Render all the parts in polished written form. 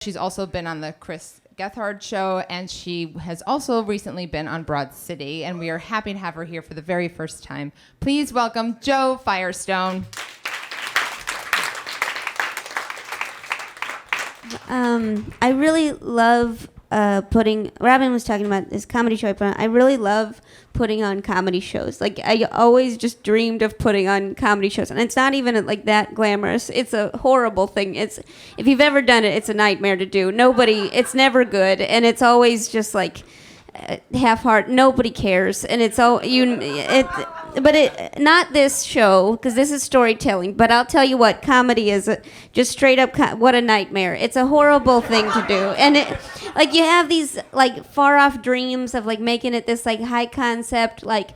She's also been on the Chris Gethard show, and she has also recently been on Broad City, and we are happy to have her here for the very first time. Please welcome Jo Firestone. I really love Robin was talking about this comedy show I put on. I really love putting on comedy shows. Like, I always just dreamed of putting on comedy shows. And it's not even like that glamorous. It's a horrible thing. If you've ever done it, it's a nightmare to do. It's never good. And it's always just like half-heart. Nobody cares. And not this show, because this is storytelling. But I'll tell you what, comedy is just straight up, what a nightmare. It's a horrible thing to do. And you have these like far off dreams of like making it this like high concept, like,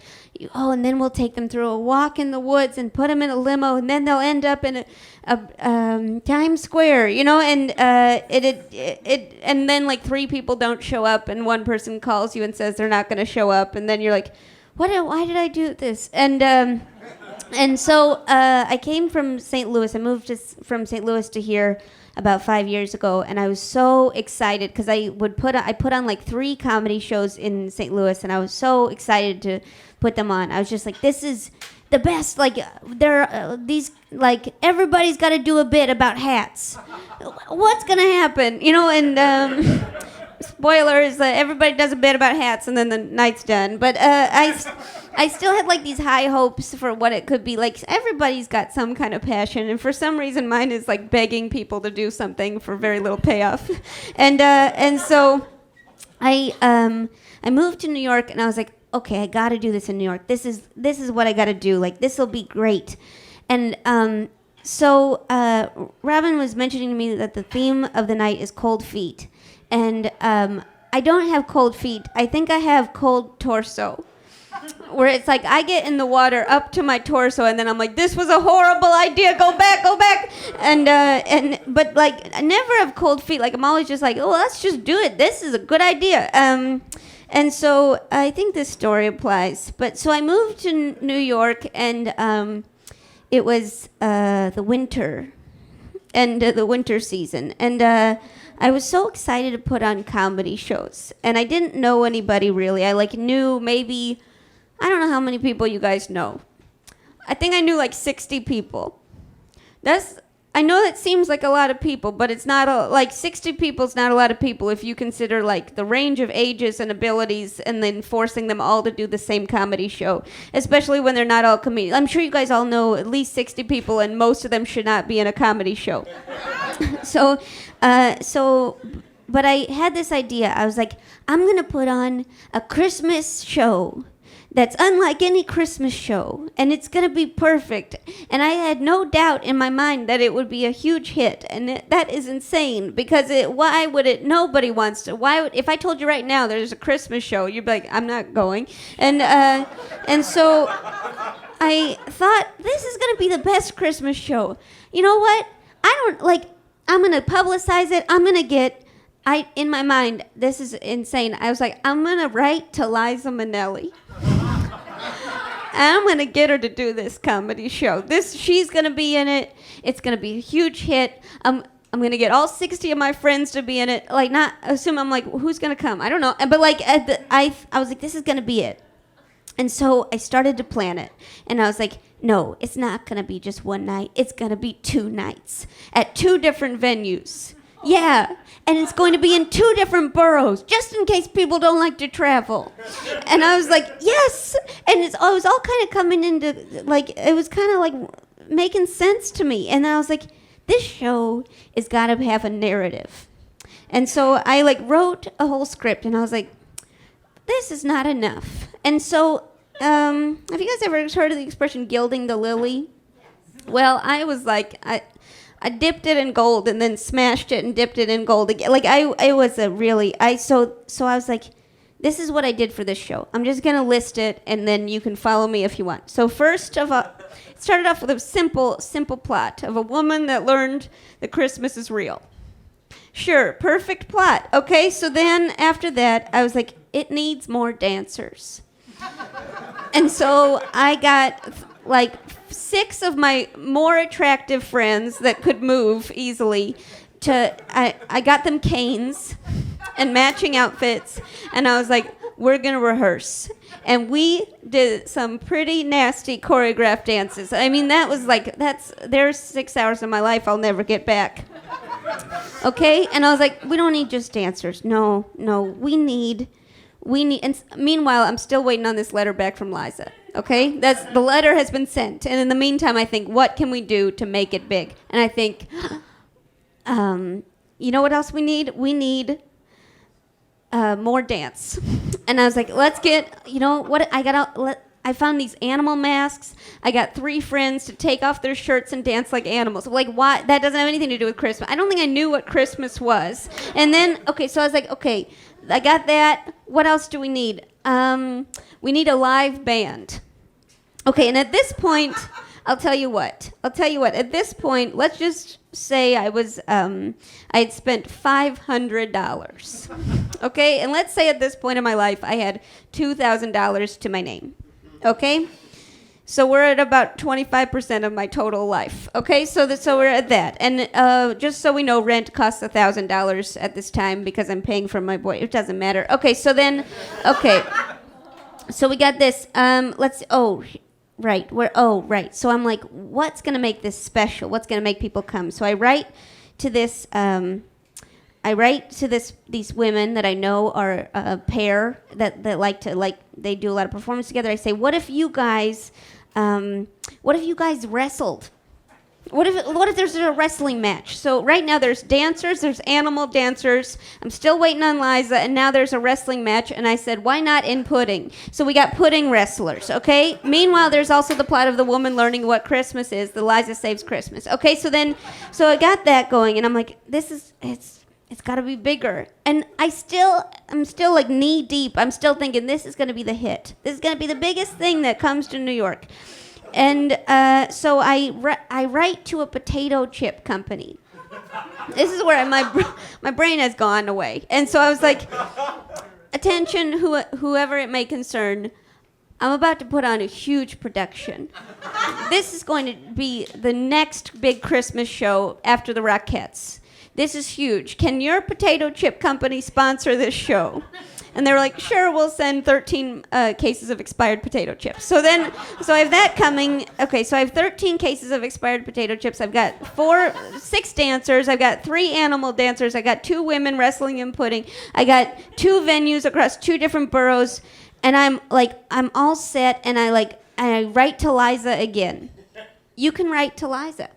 and then we'll take them through a walk in the woods and put them in a limo, and then they'll end up in a Times Square, and and then like 3 people don't show up, and one person calls you and says they're not going to show up, and then you're like, why did I do this? And so I came from St. Louis. I moved from St. Louis to here about 5 years ago, and I was so excited because I put on like 3 comedy shows in St. Louis, and I was so excited to put them on. I was just like, this is the best. Like, there are these, like, everybody's got to do a bit about hats. What's gonna happen? And spoilers, everybody does a bit about hats, and then the night's done. But I still had like these high hopes for what it could be. Like, everybody's got some kind of passion, and for some reason mine is like begging people to do something for very little payoff. And so I moved to New York, and I was like, okay, I got to do this in New York. This is what I got to do. Like, this will be great. And so Robin was mentioning to me that the theme of the night is cold feet. And I don't have cold feet. I think I have cold torso, where it's like I get in the water up to my torso, and then I'm like, this was a horrible idea. Go back. But like, I never have cold feet. Like, I'm always just like, let's just do it. This is a good idea. And so I think this story applies. But so I moved to New York, and it was the winter, and the winter season, and I was so excited to put on comedy shows, and I didn't know anybody really. I like knew maybe, I don't know how many people you guys know. I think I knew like 60 people. I know that seems like a lot of people, but it's not like 60 people is not a lot of people if you consider like the range of ages and abilities, and then forcing them all to do the same comedy show, especially when they're not all comedians. I'm sure you guys all know at least 60 people, and most of them should not be in a comedy show. But I had this idea. I was like, I'm going to put on a Christmas show that's unlike any Christmas show, and it's going to be perfect. And I had no doubt in my mind that it would be a huge hit, and that is insane, because why would it? Nobody wants to. If I told you right now there's a Christmas show, you'd be like, I'm not going. And so I thought, this is going to be the best Christmas show. You know what? I'm going to publicize it. In my mind, this is insane. I was like, I'm going to write to Liza Minnelli. I'm going to get her to do this comedy show. She's going to be in it. It's going to be a huge hit. I'm going to get all 60 of my friends to be in it. Like, not assume, I'm like, who's going to come? I don't know. But like, I was like, this is going to be it. And so I started to plan it. And I was like, no, it's not going to be just one night. It's going to be 2 nights at 2 different venues. Yeah, and it's going to be in 2 different boroughs, just in case people don't like to travel. And I was like, yes! And it was all kind of coming into, like, it was kind of like making sense to me. And I was like, this show has got to have a narrative. And so I, like, wrote a whole script, and I was like, this is not enough. And so, have you guys ever heard of the expression gilding the lily? Well, I was like, I dipped it in gold and then smashed it and dipped it in gold again. Like, so I was like, this is what I did for this show. I'm just going to list it, and then you can follow me if you want. So first of all, it started off with a simple plot of a woman that learned that Christmas is real. Sure, perfect plot. Okay, so then after that, I was like, it needs more dancers. And so I got like 6 of my more attractive friends that could move easily I got them canes and matching outfits, and I was like, we're gonna rehearse. And we did some pretty nasty choreographed dances. I mean, that was like, there's 6 hours of my life I'll never get back. Okay? And I was like, we don't need just dancers. No, we need, and meanwhile, I'm still waiting on this letter back from Liza. Okay? The letter has been sent. And in the meantime, I think, what can we do to make it big? And I think, you know what else we need? We need more dance. And I was like, let's get, you know what, I found these animal masks. I got 3 friends to take off their shirts and dance like animals. Like, why? That doesn't have anything to do with Christmas. I don't think I knew what Christmas was. And then, okay, so I was like, okay, I got that. What else do we need? We need a live band. Okay, and at this point, I'll tell you what. At this point, let's just say I had spent $500. Okay, and let's say at this point in my life, I had $2,000 to my name. Okay, so we're at about 25% of my total life. Okay, so we're at that, and just so we know, rent costs $1,000 at this time because I'm paying for my boy. It doesn't matter. Okay, so then, so we got this. Right. So I'm like, what's going to make this special? What's going to make people come? So I write to this, these women that I know are a pair that they do a lot of performance together. I say, what if you guys wrestled? What if there's a wrestling match? So right now there's dancers, there's animal dancers. I'm still waiting on Liza, and now there's a wrestling match. And I said, why not in pudding? So we got pudding wrestlers, okay? Meanwhile, there's also the plot of the woman learning what Christmas is. The Liza Saves Christmas. Okay, so I got that going, and I'm like, it's got to be bigger. And I'm still like knee deep. I'm still thinking this is going to be the hit. This is going to be the biggest thing that comes to New York. And so I write to a potato chip company. This is where my brain has gone away. And so I was like, attention, whoever it may concern, I'm about to put on a huge production. This is going to be the next big Christmas show after the Rockettes. This is huge. Can your potato chip company sponsor this show? And they were like, sure, we'll send 13 cases of expired potato chips. So I have that coming. Okay, so I have 13 cases of expired potato chips. I've got 6 dancers. I've got 3 animal dancers. I got 2 women wrestling in pudding. I got 2 venues across 2 different boroughs. And I'm all set, and I write to Liza again. You can write to Liza.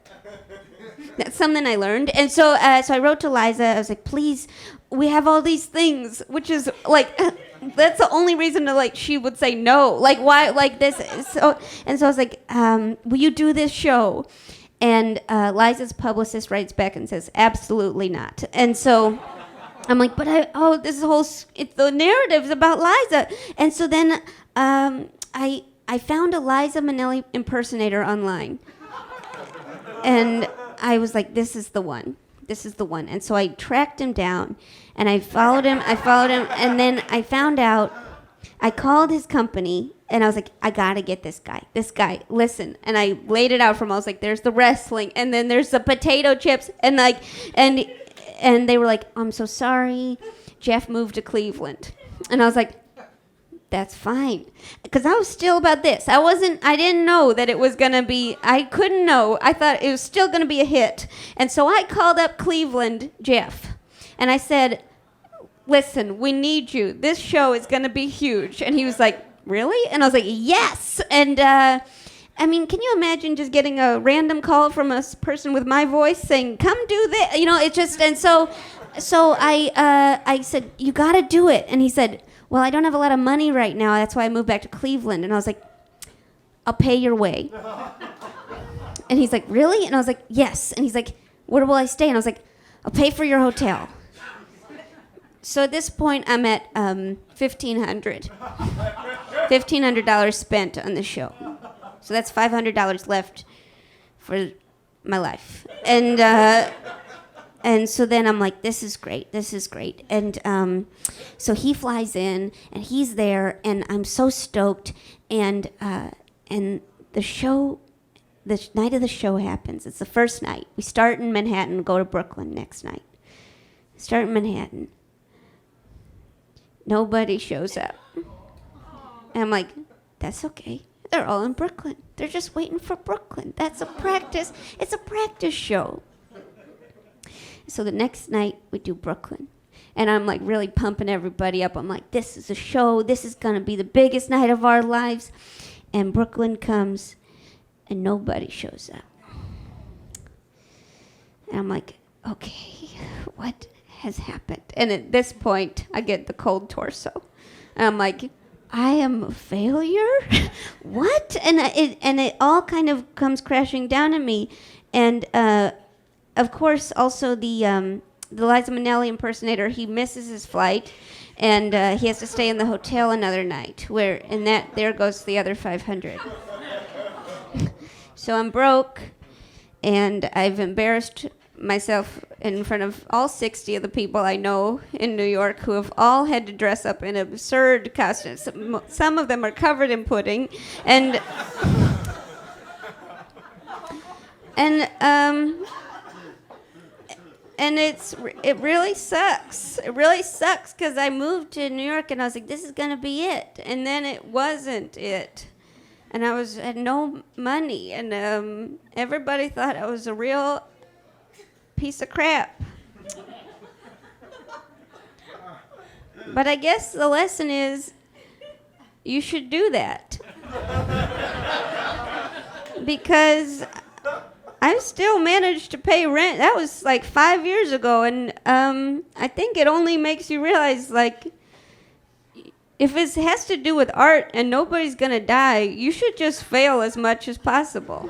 That's something I learned. And so I wrote to Liza. I was like, please, we have all these things, which is like, that's the only reason to she would say no. Like, why, this? So I was like, will you do this show? And Liza's publicist writes back and says, absolutely not. And so I'm like, but the narrative's about Liza. And so then I found a Liza Minnelli impersonator online. And I was like, this is the one. And so I tracked him down, and I followed him, and then I found out, I called his company, and I was like, I gotta get this guy, listen. And I laid it out for him. I was like, there's the wrestling, and then there's the potato chips, and and they were like, I'm so sorry, Jeff moved to Cleveland. And I was like, that's fine. Because I was still about this. I didn't know that it was going to be, I couldn't know. I thought it was still going to be a hit. And so I called up Cleveland, Jeff, and I said, listen, we need you. This show is going to be huge. And he was like, really? And I was like, yes. And I mean, can you imagine just getting a random call from a person with my voice saying, come do this? It just, and so I said, you got to do it. And he said, well, I don't have a lot of money right now. That's why I moved back to Cleveland. And I was like, I'll pay your way. And he's like, really? And I was like, yes. And he's like, where will I stay? And I was like, I'll pay for your hotel. So at this point, I'm at $1,500 spent on the show. So that's $500 left for my life. And so then I'm like, this is great. And so he flies in, and he's there, and I'm so stoked. And the show the night of the show happens. It's the first night. We start in Manhattan, go to Brooklyn next night. Start in Manhattan. Nobody shows up. And I'm like, that's okay. They're all in Brooklyn. They're just waiting for Brooklyn. That's a practice. It's a practice show. So the next night, we do Brooklyn. And I'm like really pumping everybody up. I'm like, this is a show. This is going to be the biggest night of our lives. And Brooklyn comes, and nobody shows up. And I'm like, okay, what has happened? And at this point, I get the cold torso. And I'm like, I am a failure? What? And it all kind of comes crashing down on me. And of course, also the Liza Minnelli impersonator, he misses his flight, and he has to stay in the hotel another night. There goes the other 500. So I'm broke, and I've embarrassed myself in front of all 60 of the people I know in New York who have all had to dress up in absurd costumes. Some of them are covered in pudding, and it really sucks. It really sucks because I moved to New York and I was like, this is gonna be it, and then it wasn't it, and I had no money, and everybody thought I was a real piece of crap. But I guess the lesson is you should do that. Because I've still managed to pay rent. That was like 5 years ago, and I think it only makes you realize, like, if it has to do with art and nobody's gonna die, you should just fail as much as possible.